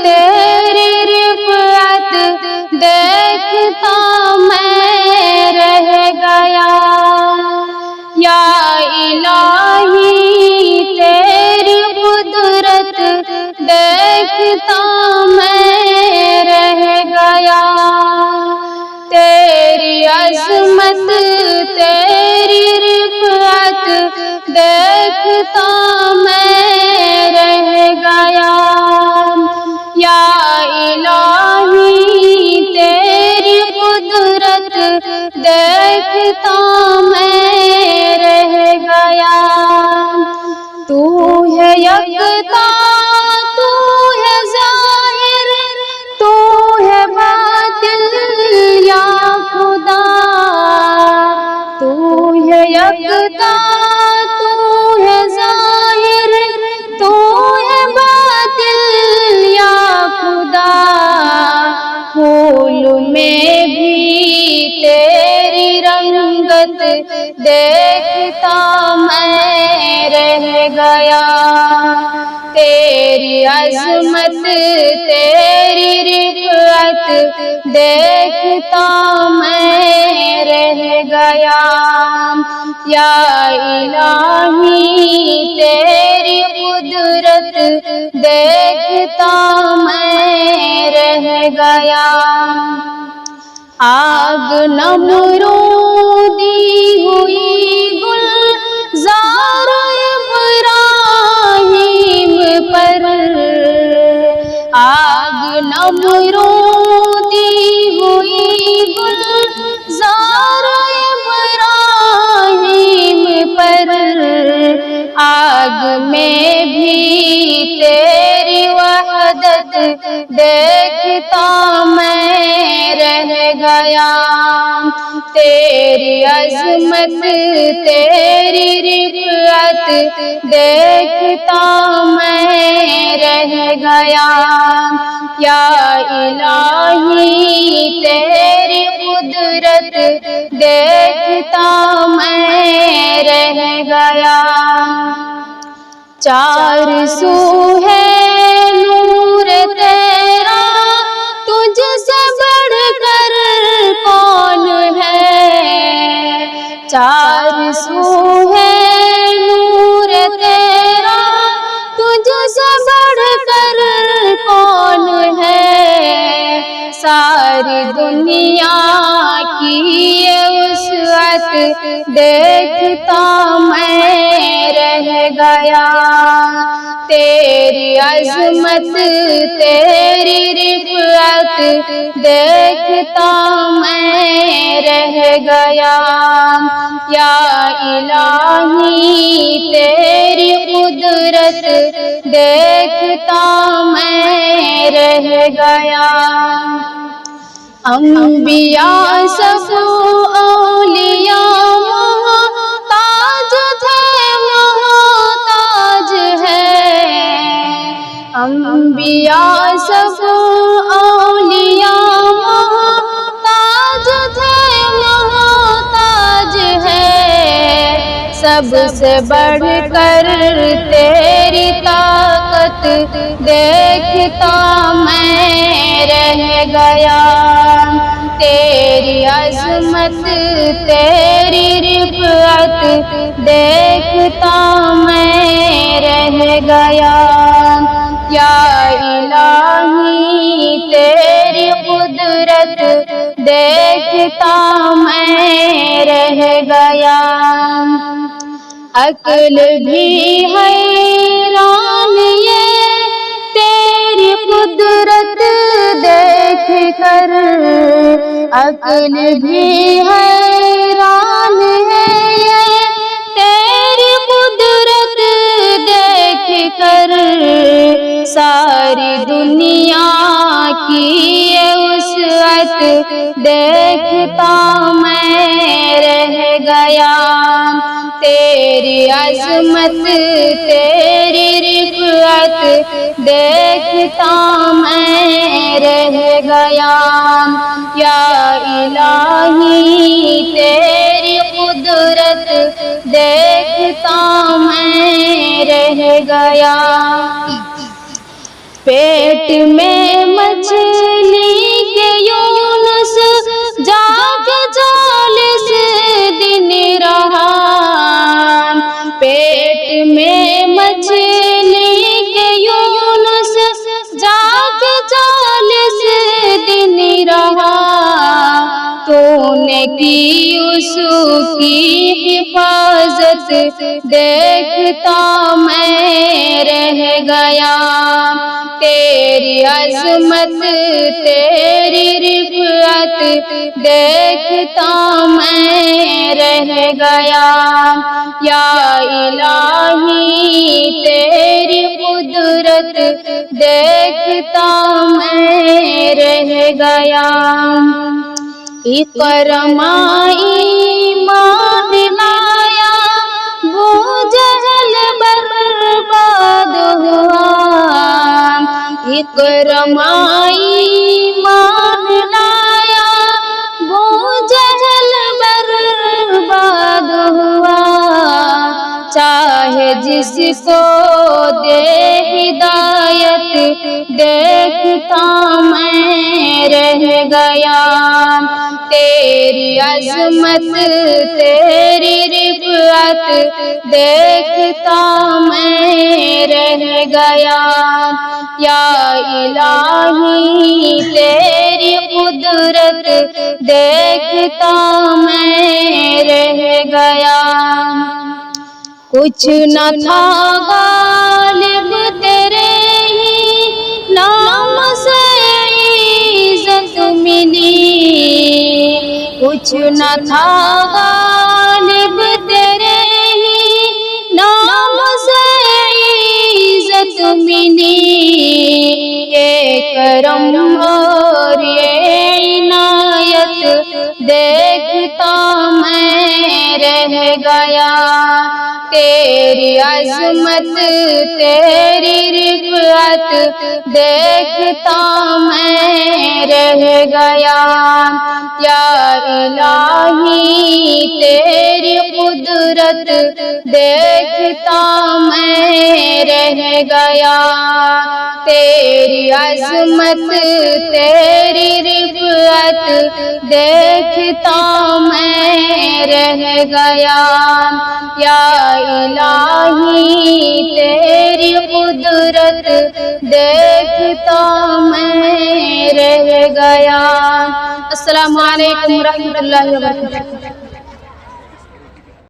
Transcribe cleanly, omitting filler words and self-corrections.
تیری رفعت دیکھتا میں رہ گیا، یا الہی تیری قدرت دیکھتا میں رہ گیا، تیری عظمت تیری رفعت دیکھتا میں رہ گیا، یا الہی تیری قدرت دیکھتا میں رہ گیا، تو ہے یکتا تو ہے ظاہر تو ہے باطن یا خدا، تو ہے یکتا تو ہے ظاہر تو ہے باطن یا خدا، پھول میں بھی تیری رنگت دیکھتا میں رہ گیا، تیری عظمت تیری رفعت دیکھتا میں رہ گیا، یا الہی تیری قدرت دیکھتا میں رہ گیا، آگ نمرودی ہوئی گلزار ابراہیم پر، آگ نمرودی ہوئی گلزار ابراہیم پر، آگ میں بھی تیری وحدت دیکھتا میں رہ گیا، تیری عظمت تیری رفعت دیکھتا میں رہ گیا، یا الہی تیری قدرت دیکھتا میں رہ گیا، چار سو ہے نور تیرا تجھ سے بڑھ کر کون ہے، چار سو ہے نور تیرا تجھ سے بڑھ کر کون ہے، ساری دنیا کی یہ وسعت دیکھتا میں رہ گیا، تیری عظمت تیری رفعت دیکھتا میں رہ گیا، یا الہی تیری قدرت دیکھتا میں رہ گیا، انبیاء سب اولیاء محتاج تھے محتاج ہے، انبیاء سب اولیاء محتاج تھے محتاج ہے، سب سے بڑھ کر تیری طاقت دیکھتا میں رہ گیا، تیری عظمت تیری رفعت دیکھتا میں رہ گیا، یا الہی تیری قدرت دیکھتا میں رہ گیا، عقل بھی حیران یہ تیری قدرت دیکھ کر، عقل بھی حیران ہے یہ تیری قدرت دیکھ کر، ساری دنیا کی یہ وسعت دیکھتا میں رہ گیا، تیری عظمت تیری رفعت دیکھتا میں رہ گیا، یا الہی تیری قدرت دیکھتا میں رہ گیا، پیٹ میں مچھلی کے یونس جاگ چالیس دن رہا، پیٹ میں مچھلی کے یونس جاگ 40 دن رہا، تو نے کی اس کی حفاظت دیکھتا میں رہ گیا، تیری عظمت تیری رفعت دیکھتا میں رہ گیا، یا الہی تیری قدرت دیکھتا میں رہ گیا۔ اکرما ایمان لایا وہ جہل برباد ہوا، اکرما ایمان لایا وہ جہل برباد ہوا، چاہے جس کو دے ہدایت دیکھتا میں رہ گیا، تیری عظمت تیری رفعت دیکھتا میں رہ گیا، یا الہی تیری قدرت دیکھتا میں رہ گیا۔ کچھ نہ تھا غالب تیرے ہی نام سے عزت ملی، کچھ نہ تھا غالب تیرے ہی نام سے عزت ملی، یہ کرم اور یہ عنایت دیکھتا میں رہ گیا، تیری عظمت تیری رفعت دیکھتا میں رہ گیا، یا الہی تیری قدرت دیکھتا میں رہ گیا، تیری عظمت تیری رفعت دیکھتا میں رہ گیا، یا الہی تیری قدرت دیکھتا میں رہ گیا۔ السلام علیکم ورحمۃ اللہ وبرکاتہ۔